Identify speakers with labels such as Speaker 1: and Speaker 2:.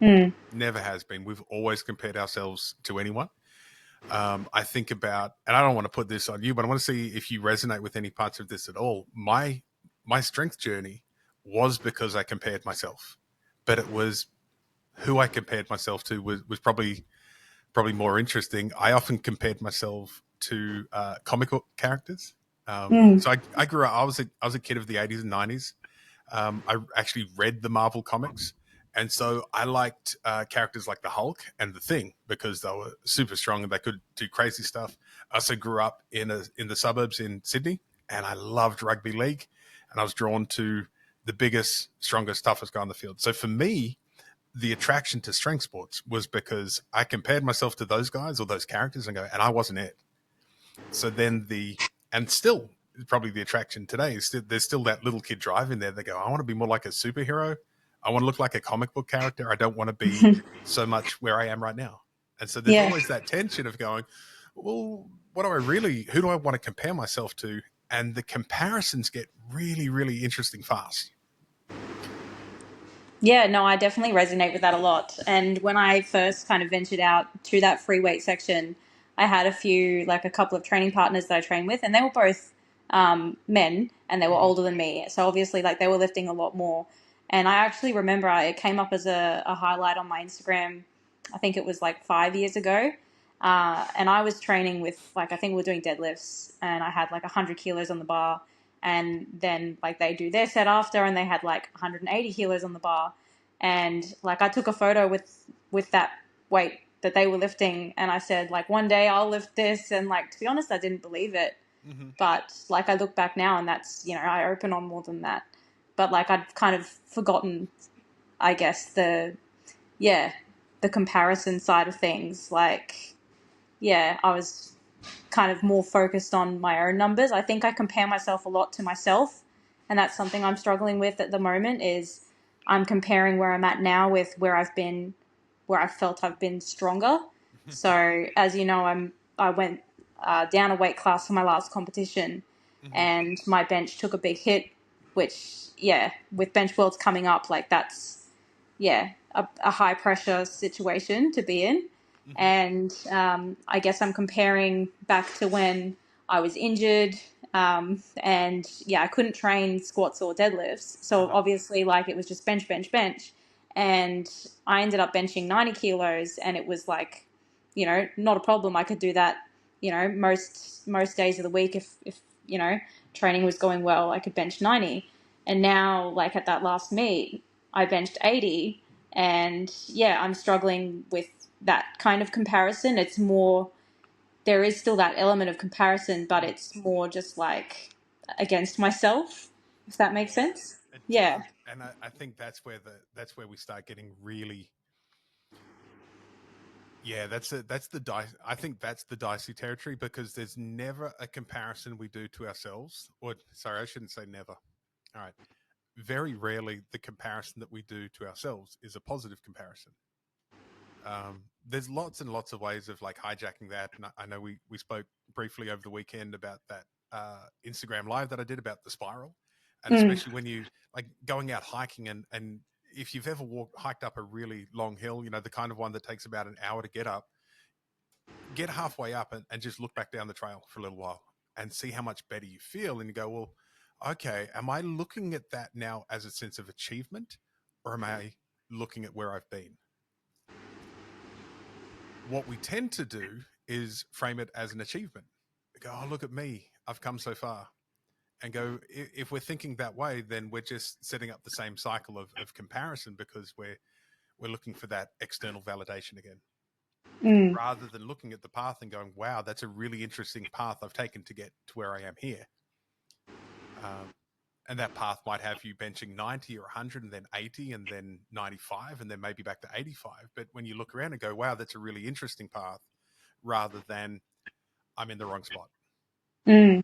Speaker 1: Mm.
Speaker 2: Never has been. We've always compared ourselves to anyone. I think about, and I don't want to put this on you, but I want to see if you resonate with any parts of this at all. My strength journey was because I compared myself, but it was who I compared myself to was probably more interesting. I often compared myself to comic book characters.
Speaker 1: Mm.
Speaker 2: So I grew up. I was a kid of the 80s and 90s. I actually read the Marvel comics, and so I liked characters like the Hulk and the Thing because they were super strong and they could do crazy stuff. I also grew up in the suburbs in Sydney, and I loved rugby league, and I was drawn to the biggest, strongest, toughest guy on the field. So for me, the attraction to strength sports was because I compared myself to those guys or those characters and I wasn't it. So then and still probably the attraction today is there's still that little kid drive in there. They go, I want to be more like a superhero. I want to look like a comic book character. I don't want to be so much where I am right now. And so there's
Speaker 1: Yeah.
Speaker 2: always that tension of going, well, who do I want to compare myself to? And the comparisons get really, really interesting fast.
Speaker 1: Yeah, no, I definitely resonate with that a lot. And when I first kind of ventured out to that free weight section, I had a couple of training partners that I trained with, and they were both men and they were
Speaker 2: Mm-hmm.
Speaker 1: older than me. So obviously, like, they were lifting a lot more. And I actually remember it came up as a highlight on my Instagram. I think it was like 5 years ago. And I was training with, like, I think we were doing deadlifts, and I had like 100 kilos on the bar. And then, like, they do their set after, and they had like 180 kilos on the bar. And like, I took a photo with that weight that they were lifting, and I said, like, one day I'll lift this. And, like, to be honest, I didn't believe it.
Speaker 2: Mm-hmm.
Speaker 1: But like, I look back now, and that's, I open on more than that. But like, I'd kind of forgotten, I guess, yeah, the comparison side of things. Like, yeah, I was kind of more focused on my own numbers. I think I compare myself a lot to myself, and that's something I'm struggling with at the moment. Is I'm comparing where I'm at now with where I've been, where I felt I've been stronger. So as you know, I went down a weight class for my last competition,
Speaker 2: Mm-hmm.
Speaker 1: and my bench took a big hit. Which, yeah, with bench worlds coming up, like, that's, yeah, a high pressure situation to be in.
Speaker 2: Mm-hmm.
Speaker 1: And I guess I'm comparing back to when I was injured. And yeah, I couldn't train squats or deadlifts. So
Speaker 2: Uh-huh.
Speaker 1: obviously, like, it was just bench, bench, bench. And I ended up benching 90 kilos, and it was like, not a problem. I could do that, most days of the week. If, training was going well, I could bench 90. And now, like, at that last meet, I benched 80. And yeah, I'm struggling with that kind of comparison. It's more, there is still that element of comparison, but
Speaker 2: Mm-hmm.
Speaker 1: it's more just like against myself, if that makes sense.
Speaker 2: It
Speaker 1: Yeah.
Speaker 2: does, and I think that's where we start getting really. Yeah, that's the dice. I think that's the dicey territory because there's never a comparison we do to ourselves. Or sorry, I shouldn't say never. All right, very rarely the comparison that we do to ourselves is a positive comparison. There's lots and lots of ways of like hijacking that, and I know we spoke briefly over the weekend about that Instagram live that I did about the spiral, and
Speaker 1: Mm.
Speaker 2: especially when you like going out hiking and if you've ever hiked up a really long hill, the kind of one that takes about an hour to get up, get halfway up and just look back down the trail for a little while and see how much better you feel, and you go, well, okay, am I looking at that now as a sense of achievement, or am I looking at where I've been? What we tend to do is frame it as an achievement. Go, oh, look at me, I've come so far. And go, if we're thinking that way, then we're just setting up the same cycle of comparison because we're looking for that external validation again,
Speaker 1: Mm.
Speaker 2: rather than looking at the path and going, wow, that's a really interesting path I've taken to get to where I am here. And that path might have you benching 90 or 100 and then 80 and then 95 and then maybe back to 85. But when you look around and go, wow, that's a really interesting path, rather than I'm in the wrong spot.
Speaker 1: Mm.